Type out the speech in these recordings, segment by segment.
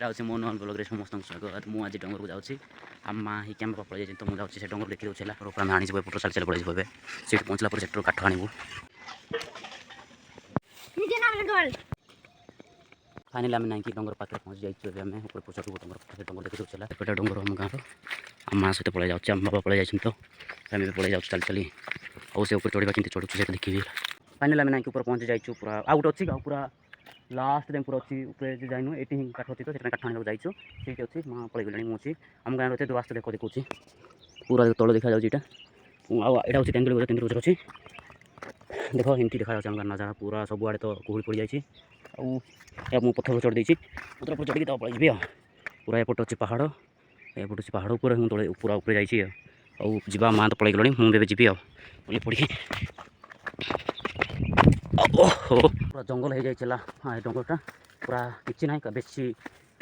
এটা হচ্ছে ମୋ ନୂଆ ବ୍ଲଗ୍ରେ ସମସ୍ତଙ୍କୁ ସ୍ୱାଗତ। ମୁଁ ଆଜି ଡଙ୍ଗରକୁ ଯାଉଛି। ଆମ ମା ହିଁ କ୍ୟାମ୍ପ ପଳେଇ ଯାଇଛନ୍ତି, ତ ମୁଁ ଯାଉଛି ସେ ଡଙ୍ଗର ଦେଖି ଦେଉଛି ହେଲା। ଉପରେ ଆମେ ଆଣିଯିବୁ, ଏପଟରୁ ଚାଲି ଚାଲି ପଳେଇଯିବୁ। ଏବେ ସେଇଠି ପହଞ୍ଚିଲା ପରେ ସେଠୁ କାଠ ଆଣିବୁ। ଫାଇନାଲି ଆମେ ନାଇଁକି ଡଙ୍ଗର ପାଖରେ ପହଞ୍ଚି ଯାଇଛୁ। ଏବେ ଆମେ ଉପରେ ପଛକୁ ଡଙ୍ଗର ପାଖରେ ଡଙ୍ଗର ଦେଖି ଦେଉଛି ହେଲା। ଏପଟେ ଡଙ୍ଗର ଆମ ଗାଁର ଆମ ମା ସହିତ ପଳେଇ ଯାଉଛି। ଆମ ବାବା ପଳେଇ ଯାଇଛନ୍ତି, ତ ଆମେ ବି ପଳେଇ ଯାଉଛୁ ଚାଲି ଚାଲି। ଆଉ ସେ ଉପରେ ଚଢ଼ିବା କେମିତି ଚଢ଼ୁଛୁ ସେଇଟା ଦେଖିବି। ଫାଇନାଲି ଆମେ ନାଇଁକି ଉପରେ ପହଞ୍ଚି ଯାଇଛୁ। ପୁରା ଆଉ ଗୋଟେ ଅଛି, ଆଉ ପୁରା ଲାଷ୍ଟ ଯାଏଁ ପୁରା ଅଛି। ଉପରେ ଯାଇନୁ, ଏଠି ହିଁ କାଠ ଅଛି, ତ ସେଥିପାଇଁ କାଠ ଆଣିବାକୁ ଯାଇଛୁ। ସେଇଠି ଅଛି, ମା ପଳେଇ ଗଲେଣି, ମୁଁ ଅଛି। ଆମ ଗାଁର ଅଛି, ରାସ୍ତା ଦେଖଉଛି ପୁରା ତଳ ଦେଖାଯାଉଛି ଏଇଟା। ଆଉ ଏଇଟା ହେଉଛି ତେନ୍ଦୁଳି ଗଛ ଅଛି। ଦେଖ ଏମିତି ଦେଖାଯାଉଛି ଆମ ଗାଁ ନଜାରା। ପୁରା ସବୁଆଡ଼େ ତ କୁହୁଡ଼ି ପଡ଼ିଯାଇଛି। ଆଉ ମୁଁ ପଥର ଚଢ଼ି ଦେଇଛି, ପଥର ଉପରେ ଚଢ଼ିକି ତ ପଳେଇଯିବି ଆଉ। ପୁରା ଏପଟେ ଅଛି ପାହାଡ଼, ଏପଟେ ଅଛି ପାହାଡ଼ ଉପରେ ମୁଁ ତଳେ ପୁରା ଉପରେ ଯାଇଛି ଆଉ ଯିବା। ମା ତ ପଳେଇ ଗଲେଣି, ମୁଁ ଏବେ ଯିବି ଆଉ ବୋଲି ପଡ଼ିକି। ଓହୋ ପୁରା ଜଙ୍ଗଲ ହେଇଯାଇଛି ହେଲା। ହଁ ଏ ଜଙ୍ଗଲଟା ପୁରା କିଛି ନାହିଁ, ବେଶୀ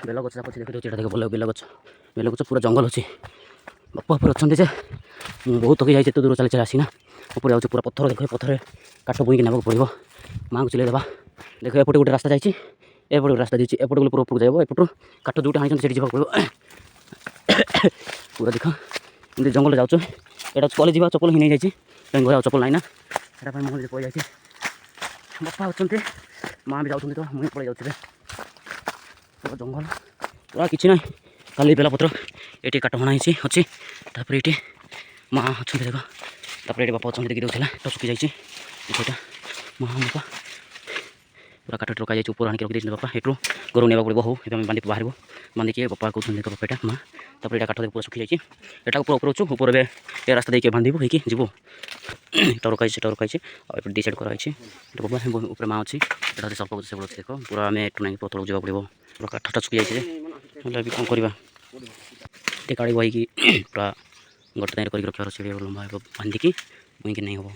ବେଲ ଗଛ ଯାକ ଅଛି। ଦେଖିଦେଉଛି ଏଇଟା, ଦେଖ ଭଲ ବେଲ ଗଛ ପୁରା ଜଙ୍ଗଲ ଅଛି। ବାପା ଉପରେ ଅଛନ୍ତି ଯେ ମୁଁ ବହୁତ ଥକି ଯାଇଛି, ଏତେ ଦୂର ଚାଲି ଚାଲି ଆସିନା। ଉପରେ ଯାଉଛି ପୁରା ପଥର, ଦେଖ ପଥରରେ କାଠ ବୋହିକି ନେବାକୁ ପଡ଼ିବ। ମାଆଙ୍କୁ ଚିଲେଇ ଦେବା। ଦେଖ ଏପଟେ ଗୋଟେ ରାସ୍ତା ଯାଇଛି, ଏପଟେ ଗୋଟେ ରାସ୍ତା ଦେଇଛି। ଏପଟେ ଗଲେ ପୁରା ଉପରକୁ ଯାଇବ, ଏପଟରୁ କାଠ ଯେଉଁଟା ଆଣିଛନ୍ତି ସେଠି ଯିବାକୁ ପଡ଼ିବ। ପୁରା ଦେଖ ଏମିତି ଜଙ୍ଗଲରେ ଯାଉଛୁ। ଏଇଟା କଲେଜ ଯିବା, ଚପଲ ହିଁ ନେଇଯାଇଛି, କାହିଁକି ଘରେ ଆଉ ଚପଲ ନାହିଁ ନା। ସେଇଟା ପାଇଁ ମୁଁ ପଳେଇ ଯାଇଛି। ବାପା ଅଛନ୍ତି, ମା ବି ଯାଉଛନ୍ତି, ତ ମୁଁ ପଳେଇ ଯାଉଛି। ପୁରା ଜଙ୍ଗଲ, ପୁରା କିଛି ନାହିଁ, ଖାଲି ବେଲପତ୍ର। ଏଠି କାଠ ହଣା ହେଇଛି ଅଛି। ତାପରେ ଏଠି ମା ଅଛନ୍ତି ଦେଖ। ତାପରେ ଏଠି ବାପା ଅଛନ୍ତି, ଦେଖି ଦେଉଥିଲା। ତ ଶୁଖି ଯାଇଛି ସେଇଟା। ମା ବାପା ପୁରା କାଠ ରଖା ଯାଇଛି, ଉପର ଆଣିକି ରଖିଦେଇଛନ୍ତି ବାପା। ଏଠୁ ଘରକୁ ନେବାକୁ ପଡ଼ିବ। ହଉ ଏବେ ଆମେ ବାନ୍ଧି ବାହାରିବୁ। ବାନ୍ଧିକି ବାପା କହୁଛନ୍ତି ଦେଖ ବାପା, ଏଇଟା ମା। ତାପରେ ଏଇଟା କାଠ ପୁରା ଶୁଖି ଯାଇଛି। ଏଟାକୁ ପୁରା ଉପରେ ଅଛୁ, ଉପରେ ଏବେ ଏ ରାସ୍ତା ଦେଇକି ବାନ୍ଧିବୁ ହେଇକି ଯିବୁ। ଏଟା ରଖାଯାଇଛି, ସେଟା ରଖାଯାଇଛି। ଆଉ ଏପଟେ ଡିସାଇଡ଼୍ କରାଯାଇଛି। ଏଟା ବାବା ଉପରେ ମା ଅଛି। ଏଟା ହଉଛି ସର୍ପ ସେପଟେ ଅଛି ଦେଖ। ପୁରା ଆମେ ଏଠୁ ନାଇଁ ତଳକୁ ଯିବାକୁ ପଡ଼ିବ। ପୁରା କାଠଟା ଶୁଖି ଯାଇଛି ଯେ, ହେଲେ ବି କ'ଣ କରିବା। ଟିକେ କାଢ଼ି ବହିକି ପୁରା ଗୋଟେ ଟାଇମ୍ରେ କରିକି ରଖିବାର ଅଛି। ଲମ୍ବା ହେବ ବାନ୍ଧିକି ମୁଇଁକି ନେଇ ହେବ।